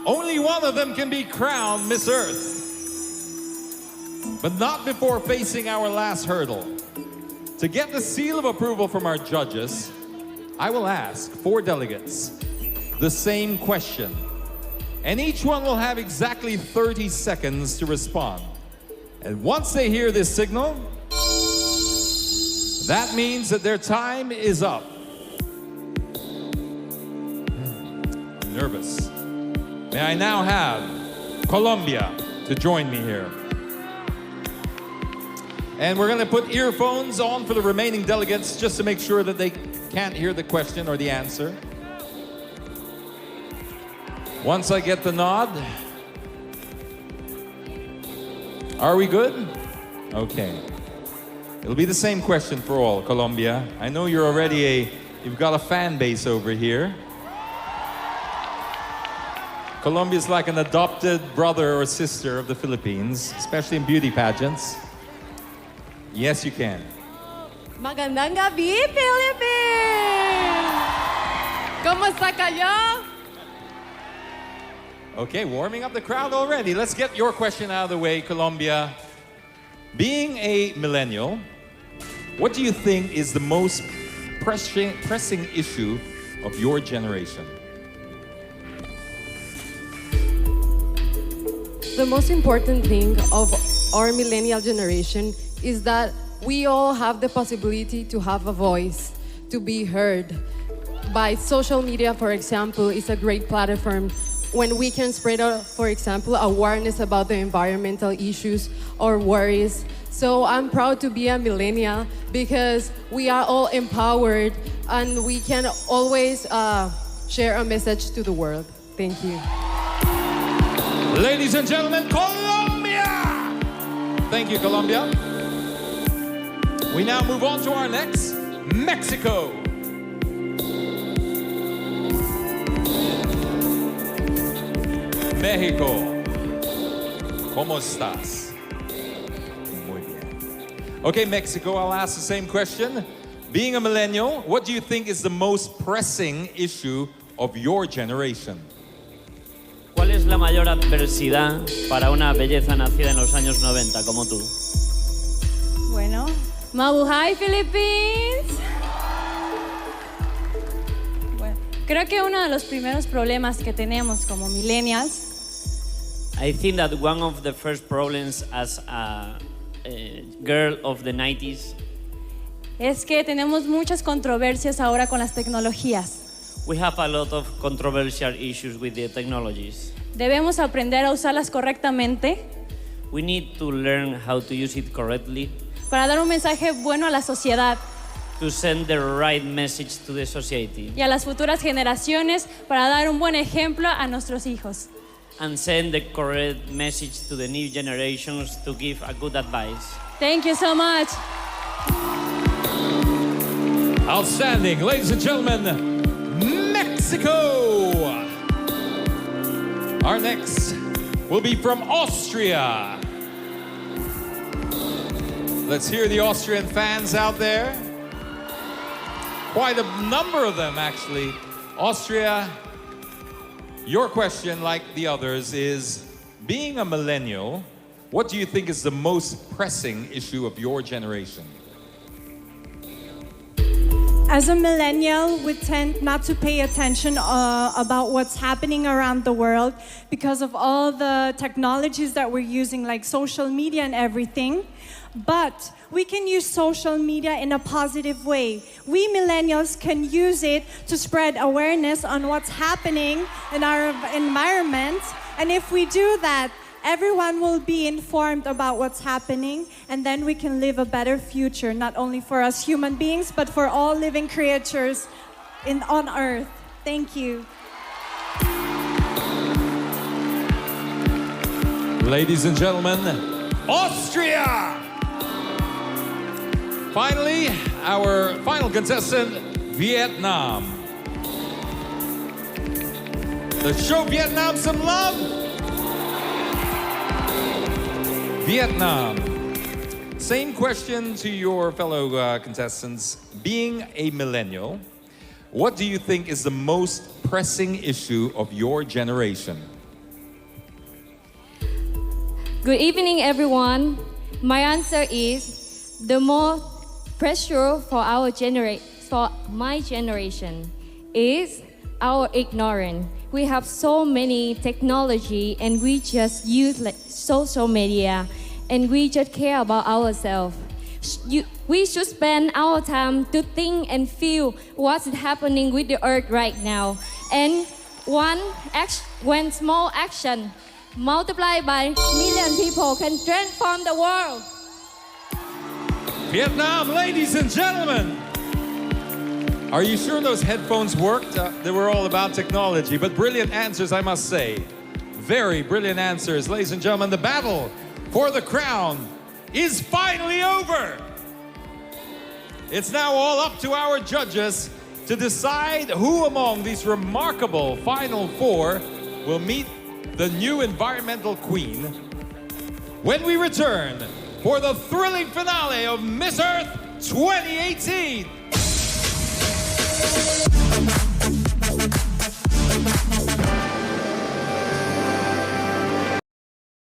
Only one of them can be crowned Miss Earth. But not before facing our last hurdle. To get the seal of approval from our judges, I will ask 4 delegates the same question. And each one will have exactly 30 seconds to respond. And once they hear this signal, that means that their time is up. Nervous. May I now have Colombia to join me here. And we're going to put earphones on for the remaining delegates just to make sure that they can't hear the question or the answer. Once I get the nod. Are we good? Okay. It'll be the same question for all, Colombia. I know you've got a fan base over here. Colombia's like an adopted brother or sister of the Philippines, especially in beauty pageants. Yes, you can. Magandang gabi, Philippines! Kumusta kayo? Okay, warming up the crowd already. Let's get your question out of the way, Colombia. Being a millennial, what do you think is the most pressing issue of your generation? The most important thing of our millennial generation is that we all have the possibility to have a voice, to be heard. By social media, for example, is a great platform when we can spread out, for example, awareness about the environmental issues or worries. So I'm proud to be a millennial because we are all empowered and we can always share a message to the world. Thank you. Ladies and gentlemen, Colombia! Thank you, Colombia. We now move on to our next, Mexico. Mexico, ¿cómo estás? Muy bien. Okay, Mexico, I'll ask the same question. Being a millennial, what do you think is the most pressing issue of your generation? ¿Cuál es la mayor adversidad para una belleza nacida en los años 90 como tú? Bueno, Mabuhay, Philippines! bueno, creo que uno de los primeros problemas que tenemos como millennials I think that one of the first problems as a girl of the 90s, es que tenemos muchas controversias ahora con las tecnologías. we have a lot of controversial issues with the technologies. Debemos aprender a usarlas correctamente We need to learn how to use it correctly para dar un mensaje bueno a la sociedad to send the right message to the society y a las futuras generaciones para dar un buen ejemplo a nuestros hijos. and send the correct message to the new generations to give a good advice. Thank you so much. Outstanding. Ladies and gentlemen, Mexico. Our next will be from Austria. Let's hear the Austrian fans out there. Quite a number of them, actually. Austria, your question, like the others, is being a millennial, what do you think is the most pressing issue of your generation? As a millennial, we tend not to pay attention about what's happening around the world because of all the technologies that we're using, like social media and everything. But we can use social media in a positive way. We millennials can use it to spread awareness on what's happening in our environment. And if we do that, everyone will be informed about what's happening, and then we can live a better future, not only for us human beings, but for all living creatures on Earth. Thank you. Ladies and gentlemen, Austria! Finally, our final contestant, Vietnam. Let's show Vietnam some love. Vietnam. Same question to your fellow contestants. Being a millennial, what do you think is the most pressing issue of your generation? Good evening, everyone. My answer is the more pressure for for my generation is our ignorance. We have so many technology and we just use like social media and we just care about ourselves. We should spend our time to think and feel what's happening with the earth right now. And one small action multiplied by million people can transform the world. Vietnam, ladies and gentlemen. Are you sure those headphones worked? They were all about technology, but brilliant answers, I must say. Very brilliant answers. Ladies and gentlemen, the battle for the crown is finally over. It's now all up to our judges to decide who among these remarkable final four will meet the new environmental queen when we return for the thrilling finale of Miss Earth 2018.